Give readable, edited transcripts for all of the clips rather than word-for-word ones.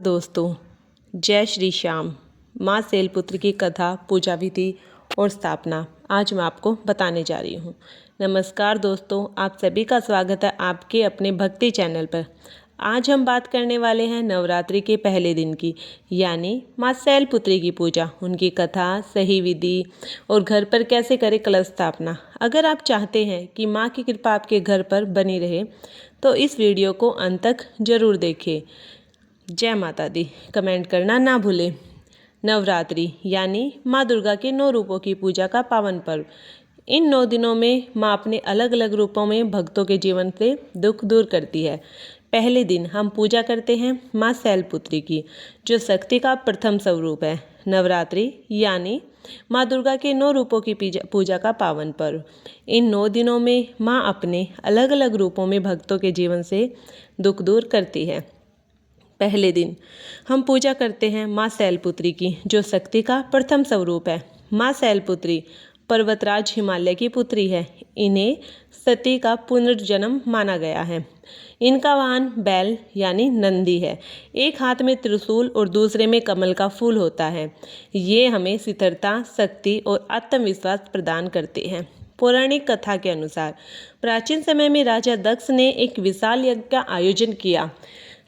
दोस्तों, जय श्री श्याम। माँ शैलपुत्री की कथा, पूजा विधि और स्थापना आज मैं आपको बताने जा रही हूँ। नमस्कार दोस्तों, आप सभी का स्वागत है आपके अपने भक्ति चैनल पर। आज हम बात करने वाले हैं नवरात्रि के पहले दिन की, यानी माँ शैलपुत्री की पूजा, उनकी कथा, सही विधि और घर पर कैसे करें कलश स्थापना। अगर आप चाहते हैं कि माँ की कृपा आपके घर पर बनी रहे तो इस वीडियो को अंत तक जरूर देखें। जय माता दी कमेंट करना ना भूलें। नवरात्रि यानी माँ दुर्गा के 9 रूपों की पूजा का पावन पर्व। इन 9 दिनों में माँ अपने अलग अलग रूपों में भक्तों के जीवन से दुख दूर करती है। पहले दिन हम पूजा करते हैं माँ शैलपुत्री की, जो शक्ति का प्रथम स्वरूप है। नवरात्रि यानी माँ दुर्गा के 9 रूपों की पूजा का पावन पर्व। इन 9 दिनों में माँ अपने अलग अलग रूपों में भक्तों के जीवन से दुख दूर करती है। पहले दिन हम पूजा करते हैं माँ शैलपुत्री की, जो शक्ति का प्रथम स्वरूप है। माँ शैलपुत्री पर्वतराज हिमालय की पुत्री है। इन्हें सती का पुनर्जन्म माना गया है। इनका वाहन बैल यानी नंदी है। एक हाथ में त्रिशूल और दूसरे में कमल का फूल होता है। ये हमें स्थिरता, शक्ति और आत्मविश्वास प्रदान करते हैं। पौराणिक कथा के अनुसार प्राचीन समय में राजा दक्ष ने एक विशाल यज्ञ का आयोजन किया,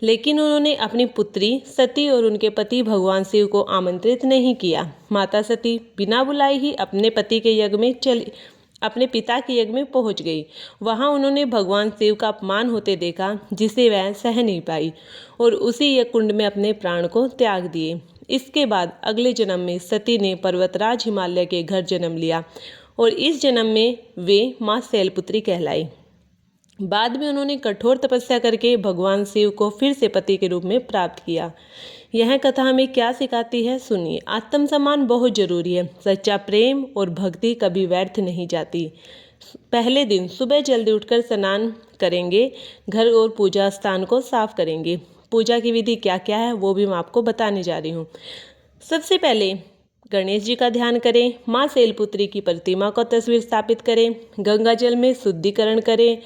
लेकिन उन्होंने अपनी पुत्री सती और उनके पति भगवान शिव को आमंत्रित नहीं किया। माता सती बिना बुलाए ही अपने पिता के यज्ञ में पहुंच गई। वहां उन्होंने भगवान शिव का अपमान होते देखा, जिसे वह सह नहीं पाई और उसी यज्ञ कुंड में अपने प्राण को त्याग दिए। इसके बाद अगले जन्म में सती ने पर्वतराज हिमालय के घर जन्म लिया और इस जन्म में वे माँ शैलपुत्री कहलाई। बाद में उन्होंने कठोर तपस्या करके भगवान शिव को फिर से पति के रूप में प्राप्त किया। यह कथा हमें क्या सिखाती है, सुनिए। आत्मसम्मान बहुत जरूरी है। सच्चा प्रेम और भक्ति कभी व्यर्थ नहीं जाती। पहले दिन सुबह जल्दी उठकर स्नान करेंगे, घर और पूजा स्थान को साफ करेंगे। पूजा की विधि क्या क्या है वो भी मैं आपको बताने जा रही हूँ। सबसे पहले गणेश जी का ध्यान करें। माँ शैलपुत्री की प्रतिमा को तस्वीर स्थापित करें। गंगा जल में शुद्धिकरण करें।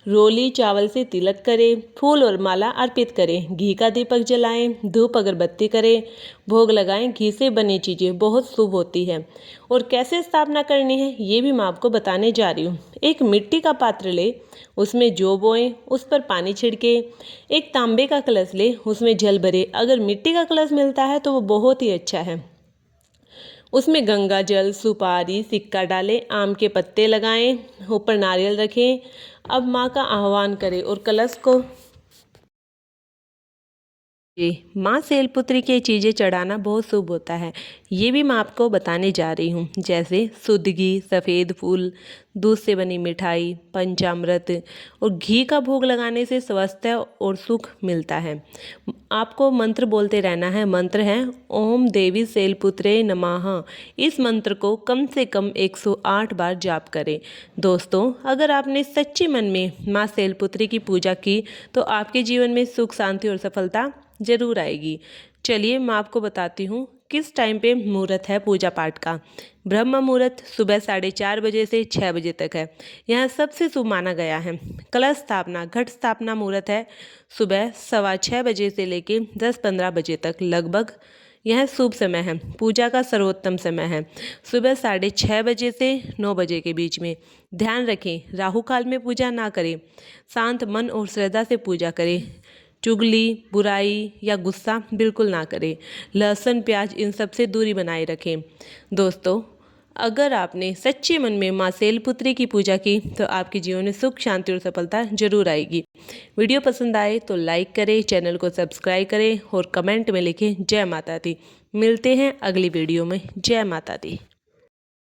रोली चावल से तिलक करें। फूल और माला अर्पित करें। घी का दीपक जलाएं। धूप अगरबत्ती करें। भोग लगाएं। घी से बनी चीज़ें बहुत शुभ होती है। और कैसे स्थापना करनी है ये भी मैं आपको बताने जा रही हूँ। एक मिट्टी का पात्र ले, उसमें जौ बोएं, उस पर पानी छिड़के। एक तांबे का कलश ले, उसमें जल भरे। अगर मिट्टी का कलश मिलता है तो वो बहुत ही अच्छा है। उसमें गंगा जल, सुपारी, सिक्का डालें, आम के पत्ते लगाएं, ऊपर नारियल रखें। अब माँ का आह्वान करें और कलश को माँ शैलपुत्री की चीज़ें चढ़ाना बहुत शुभ होता है। ये भी मैं आपको बताने जा रही हूँ, जैसे शुद्ध घी, सफ़ेद फूल, दूध से बनी मिठाई, पंचामृत और घी का भोग लगाने से स्वास्थ्य और सुख मिलता है। आपको मंत्र बोलते रहना है। मंत्र है ओम देवी शैलपुत्रे नमः। इस मंत्र को कम से कम 108 बार जाप करें। दोस्तों, अगर आपने सच्चे मन में माँ शैलपुत्री की पूजा की तो आपके जीवन में सुख, शांति और सफलता जरूर आएगी। चलिए मैं आपको बताती हूँ किस टाइम पे मुहूर्त है पूजा पाठ का। ब्रह्म मुहूर्त सुबह 4:30 बजे से 6 बजे तक है। यह सबसे शुभ माना गया है। कलश स्थापना, घट स्थापना मुहूर्त है सुबह 6:15 बजे से लेके 10:15 बजे तक लगभग। यह शुभ समय है। पूजा का सर्वोत्तम समय है सुबह 6:30 बजे से 9 बजे के बीच में। ध्यान रखें, राहु काल में पूजा ना करें। शांत मन और श्रद्धा से पूजा करें। चुगली, बुराई या गुस्सा बिल्कुल ना करें। लहसुन, प्याज इन सब से दूरी बनाए रखें। दोस्तों, अगर आपने सच्चे मन में माँ शैलपुत्री की पूजा की तो आपके जीवन में सुख, शांति और सफलता जरूर आएगी। वीडियो पसंद आए तो लाइक करें, चैनल को सब्सक्राइब करें और कमेंट में लिखें जय माता दी। मिलते हैं अगली वीडियो में। जय माता दी।